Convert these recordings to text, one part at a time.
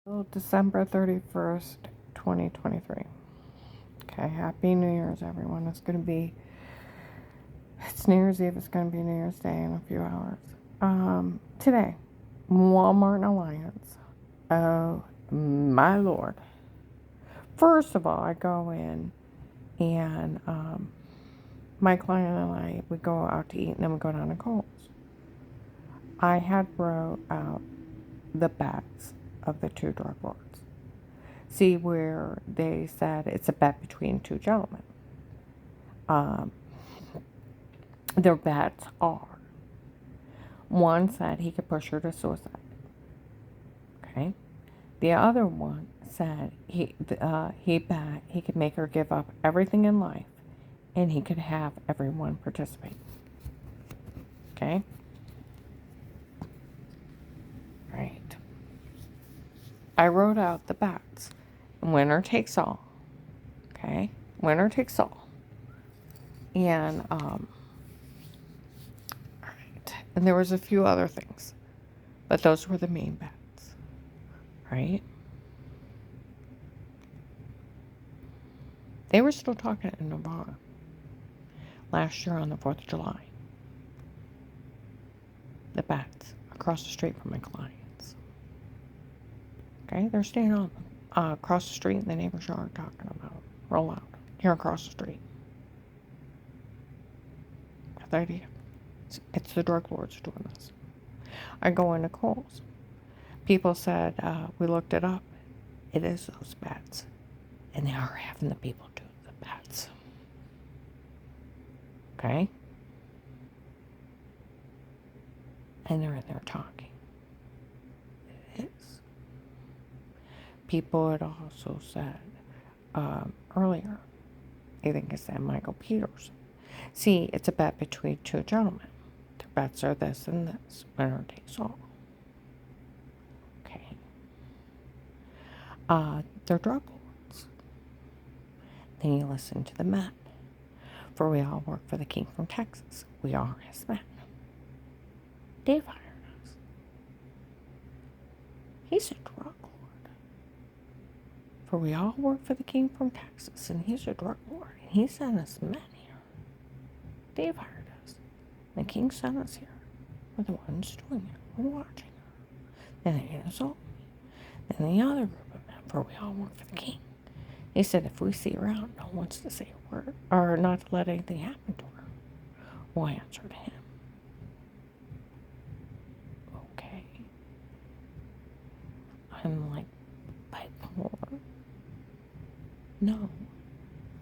Well, December 31st, 2023. Okay, Happy New Year's, everyone. It's New Year's Eve. It's going to be New Year's Day in a few hours. Today, Walmart and Alliance. Oh, my Lord. First of all, I go in and my client and I, we go out to eat and then we go down to Kohl's. I had wrote out the bets of the two drug lords. See where they said it's a bet between two gentlemen. Their bets are, one said he could push her to suicide. Okay. The other one said he bet he could make her give up everything in life, and he could have everyone participate. Okay. Right. I wrote out the bets. Winner takes all. Okay. Winner takes all. And right. And there was a few other things, but those were the main bets. Right. They were still talking in Nevada last year on the 4th of July. The bats across the street from my clients. Okay, they're staying on across the street in the neighbor's yard talking about it. Roll out here across the street. Got the idea? It's the drug lords doing this. I go into Kohl's. People said, we looked it up. It is those bats. And they are having the people do the bats. Okay? And they're in there talking. It is. People had also said earlier, I think I said Michael Peterson. See, it's a bet between two gentlemen. Their bets are this and this. Winner takes all. Okay. They're drug lords. Then you listen to the men. For we all work for the king from Texas. We are his men. Dave hired us. He's a drug lord. For we all work for the king from Texas, and he's a drug lord. And he sent us men here. Dave hired us. The king sent us here. We're the ones doing it. We're watching her. Then they insult me. Then the other group of men, for we all work for the king. He said if we see her out, no one wants to say a word, or not to let anything happen to her. We'll answer to him. Okay. I'm like, bipolar. No.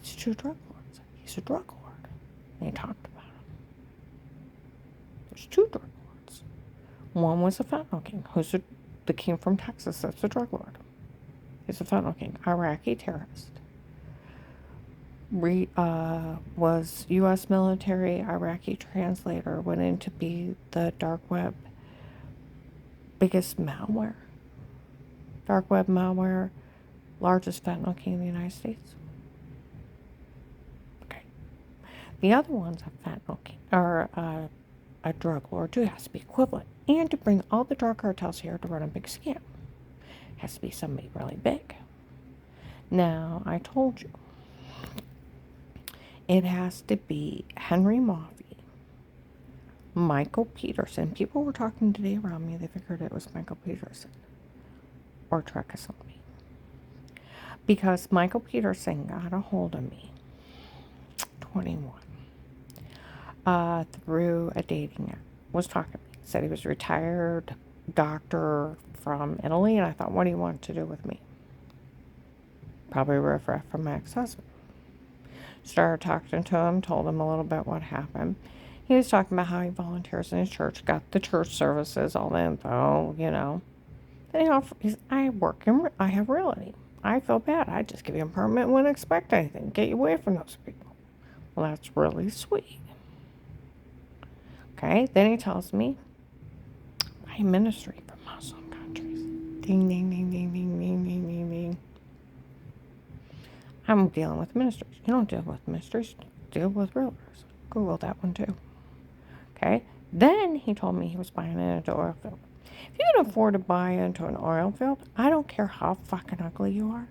It's two drug lords. He's a drug lord. They talked about him. There's two drug lords. One was a fentanyl king, the king from Texas. That's a drug lord. He's a fentanyl king, Iraqi terrorist. Was U.S. military Iraqi translator, went in to be the dark web biggest malware. Dark web malware, largest fentanyl king in the United States. Okay. The other one's a fentanyl king, or a drug lord too. It has to be equivalent. And to bring all the drug cartels here to run a big scam. It has to be somebody really big. Now, I told you, it has to be Henry Mauvie, Michael Peterson. People were talking today around me. They figured it was Michael Peterson or Trekasami. Because Michael Peterson got a hold of me, 21, through a dating app. Was talking to me. Said he was a retired doctor from Italy. And I thought, what do you want to do with me? Probably riff-raff from my ex-husband. Started talking to him, told him a little bit what happened. He was talking about how he volunteers in his church, got the church services, all the info, you know. Then I have realty. I feel bad. I just give you a permit, wouldn't expect anything. Get you away from those people. Well, that's really sweet. Okay, then he tells me, I ministry for Muslim countries. Ding, ding, ding, ding, ding, ding, ding, ding, ding. I'm dealing with ministers. You don't deal with ministers, deal with realtors. Google that one too. Okay, then he told me he was buying an oil field. If you can afford to buy into an oil field, I don't care how fucking ugly you are.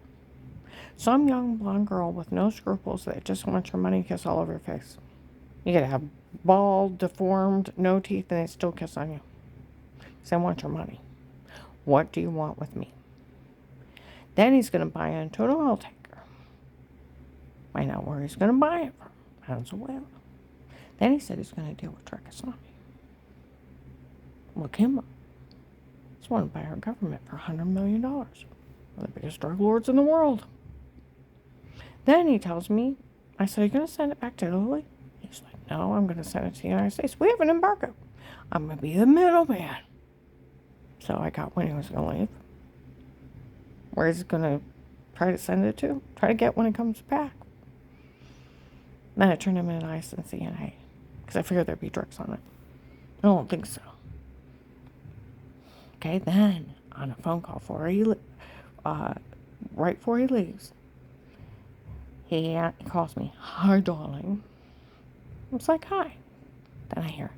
Some young blonde girl with no scruples that just wants your money kiss all over your face. You gotta have bald, deformed, no teeth, and they still kiss on you. Because they want your money. What do you want with me? Then he's gonna buy into an oil tanker. Find out where he's gonna buy it from. Venezuela. Then he said he's gonna deal with Trekisami. Look him up. He's wanted by our government for $100 million. One of the biggest drug lords in the world. Then he tells me, I said, are you going to send it back to Italy? He's like, no, I'm going to send it to the United States. We have an embargo. I'm going to be the middleman. So I got when he was going to leave. Where he's going to try to send it to. Try to get when it comes back. Then I turned him in ICE and CNA. Because I figured there'd be drugs on it. I don't think so. Okay, then on a phone call right before he leaves, he calls me, hi, darling. I was like, hi. Then I hear,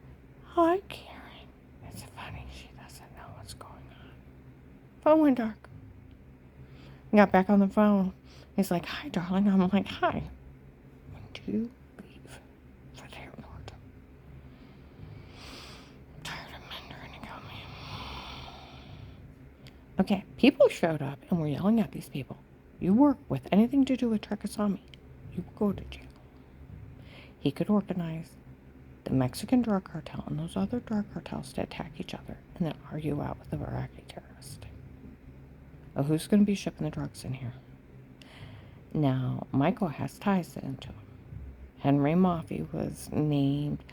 hi, Karen. It's funny, she doesn't know what's going on. Phone went dark. I got back on the phone. He's like, hi, darling. I'm like, hi. When do you leave for the airport? I'm tired of men trying to kill me. Okay, people showed up and were yelling at these people. You work with anything to do with Trekisami, you go to jail. He could organize the Mexican drug cartel and those other drug cartels to attack each other and then argue out with the Iraqi terrorist. Oh, who's going to be shipping the drugs in here? Now, Michael has ties into him. Henry Maffei was named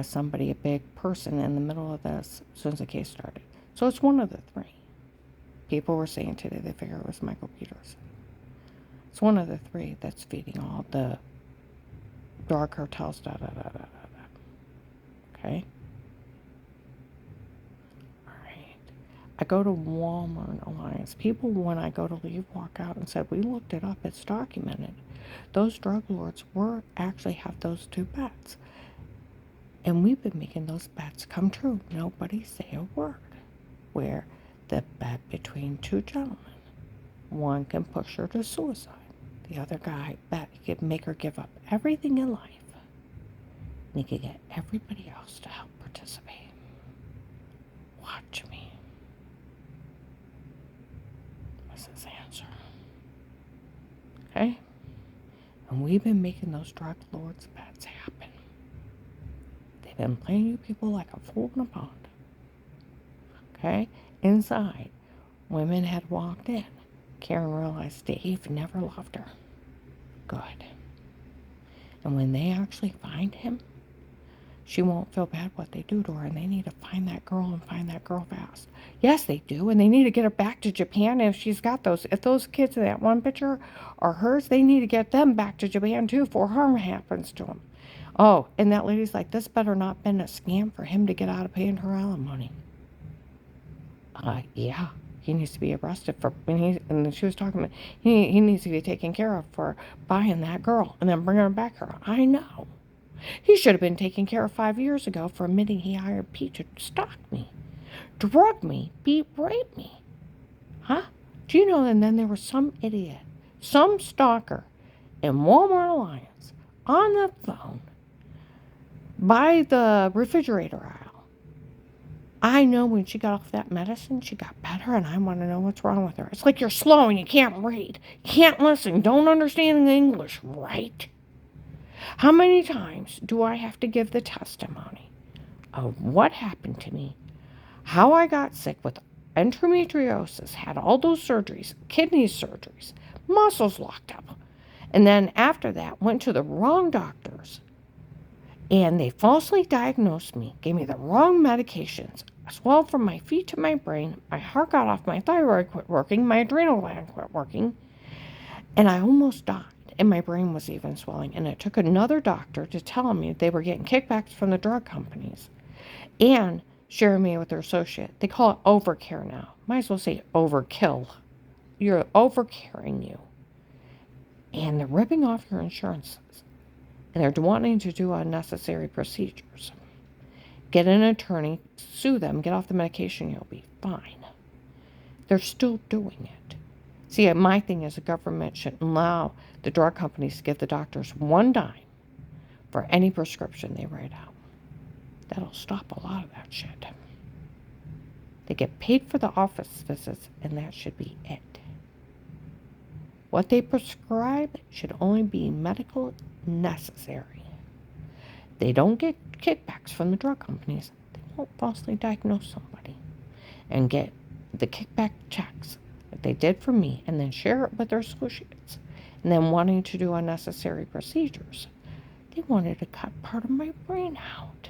somebody, a big person in the middle of this as soon as the case started. So it's one of the three. People were saying today they figure it was Michael Peterson. It's one of the three that's feeding all the drug cartels, Okay? All right. I go to Walmart Alliance. People, when I go to leave, walk out and said, we looked it up. It's documented. Those drug lords actually have those two bets. And we've been making those bets come true. Nobody say a word. Where the bet between two gentlemen. One can push her to suicide. The other guy bet he could make her give up everything in life. And he could get everybody else to help participate. Watch me. That's his answer. Okay? And we've been making those drug lords' bets happen. They've been playing you people like a fool in a pond. Okay? Inside, women had walked in. Karen realized Dave never loved her. Good. And when they actually find him, she won't feel bad what they do to her, and they need to find that girl and find that girl fast. Yes, they do, and they need to get her back to Japan. If she's got if those kids in that one picture are hers, they need to get them back to Japan too before harm happens to them. Oh, and that lady's like, this better not been a scam for him to get out of paying her alimony. Yeah, he needs to be arrested for, and she was talking about, he needs to be taken care of for buying that girl and then bringing her back here. I know. He should have been taken care of 5 years ago for admitting he hired Pete to stalk me, drug me, rape me. Huh? Do you know, and then there was some idiot, some stalker in Walmart Alliance on the phone by the refrigerator aisle. I know when she got off that medicine, she got better, and I want to know what's wrong with her. It's like you're slow and you can't read, you can't listen, don't understand the English, right? How many times do I have to give the testimony of what happened to me, how I got sick with endometriosis, had all those surgeries, kidney surgeries, muscles locked up, and then after that went to the wrong doctors, and they falsely diagnosed me, gave me the wrong medications. I swelled from my feet to my brain, my heart got off, my thyroid quit working, my adrenal gland quit working, and I almost died. And my brain was even swelling. And it took another doctor to tell me they were getting kickbacks from the drug companies and sharing me with their associate. They call it overcare now. Might as well say overkill. You're overcaring you. And they're ripping off your insurances. And they're wanting to do unnecessary procedures. get an attorney, sue them, get off the medication, you'll be fine. They're still doing it. See, my thing is the government shouldn't allow the drug companies to give the doctors one dime for any prescription they write out. That'll stop a lot of that shit. They get paid for the office visits, and that should be it. What they prescribe should only be medical necessary. They don't get kickbacks from the drug companies. They won't falsely diagnose somebody and get the kickback checks that they did for me and then share it with their associates and then wanting to do unnecessary procedures. They wanted to cut part of my brain out.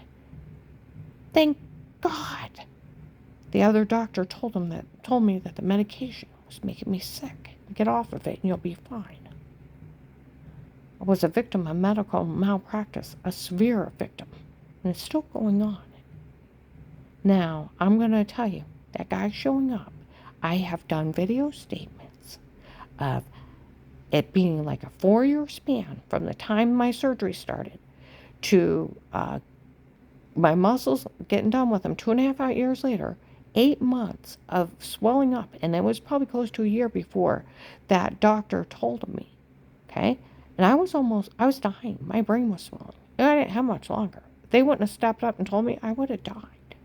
Thank God. The other doctor told me that the medication was making me sick. Get off of it and you'll be fine. I was a victim of medical malpractice, a severe victim, and it's still going on. Now, I'm going to tell you, that guy showing up, I have done video statements of it being like a 4-year span from the time my surgery started to my muscles getting done with them 2.5 years later, 8 months of swelling up, and it was probably close to a year before that doctor told me, okay? And I was dying. My brain was swelling. And I didn't have much longer. If they wouldn't have stepped up and told me, I would have died.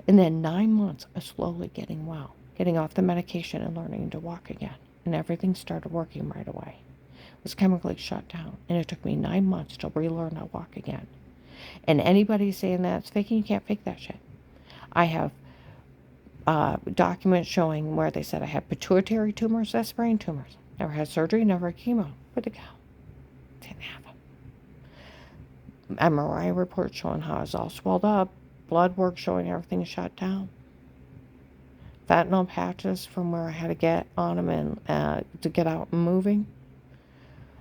And then 9 months of slowly getting well, getting off the medication and learning to walk again. And everything started working right away. It was chemically shut down. And it took me 9 months to relearn to walk again. And anybody saying that it's faking, you can't fake that shit. I have documents showing where they said I had pituitary tumors, that's brain tumors. Never had surgery, never had chemo. Where'd they go? Didn't have them. MRI report showing how it's all swelled up. Blood work showing everything shut down. Fentanyl patches from where I had to get on them and to get out and moving.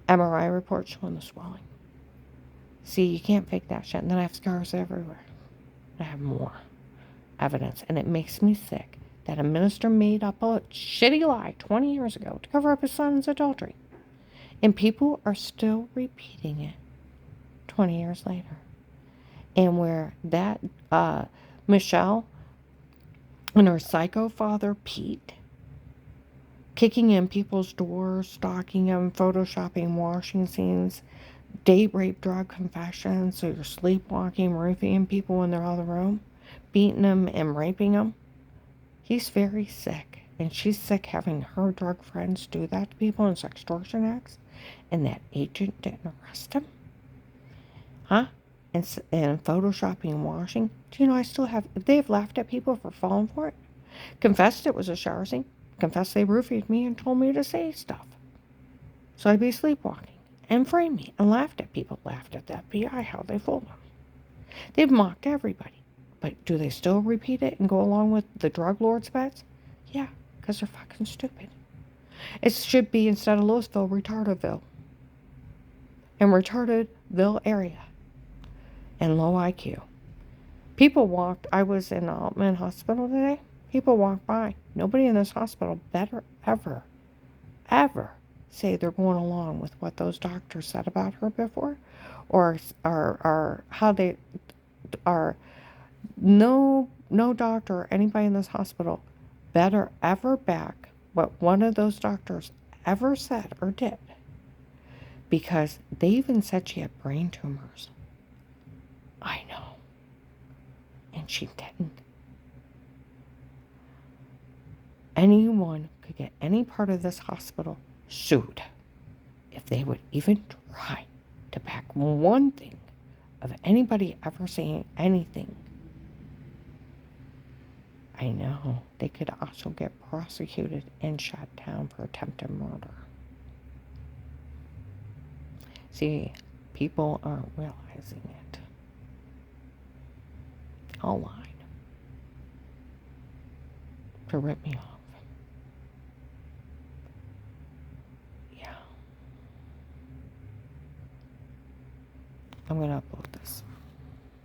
MRI report showing the swelling. See, you can't fake that shit. And then I have scars everywhere. I have more evidence. And it makes me sick that a minister made up a shitty lie 20 years ago to cover up his son's adultery. And people are still repeating it 20 years later. And where that Michelle and her psycho father, Pete, kicking in people's doors, stalking them, photoshopping washing scenes, date rape drug confessions, so you're sleepwalking, raping people when they're out of the room, beating them and raping them. He's very sick, and she's sick having her drug friends do that to people in extortion acts, and that agent didn't arrest him? Huh? And photoshopping and washing. Do you know I still have, they've laughed at people for falling for it? Confessed it was a shower scene. Confessed they roofied me and told me to say stuff. So I'd be sleepwalking. And framed me and laughed at people. Laughed at the FBI, how they fooled them. They've mocked everybody. But do they still repeat it and go along with the drug lords' bets? Yeah, because they're fucking stupid. It should be, instead of Louisville, Retardedville. And Retardedville area. And low IQ. People walked, I was in Altman Hospital today. People walked by. Nobody in this hospital better ever say they're going along with what those doctors said about her before, or how they are. No doctor or anybody in this hospital better ever back what one of those doctors ever said or did, because they even said she had brain tumors. I know. And she didn't. Anyone could get any part of this hospital sued if they would even try to back one thing of anybody ever saying anything. I know. They could also get prosecuted and shot down for attempted murder. See, people aren't realizing it. All lied to rip me off. Yeah. I'm going to upload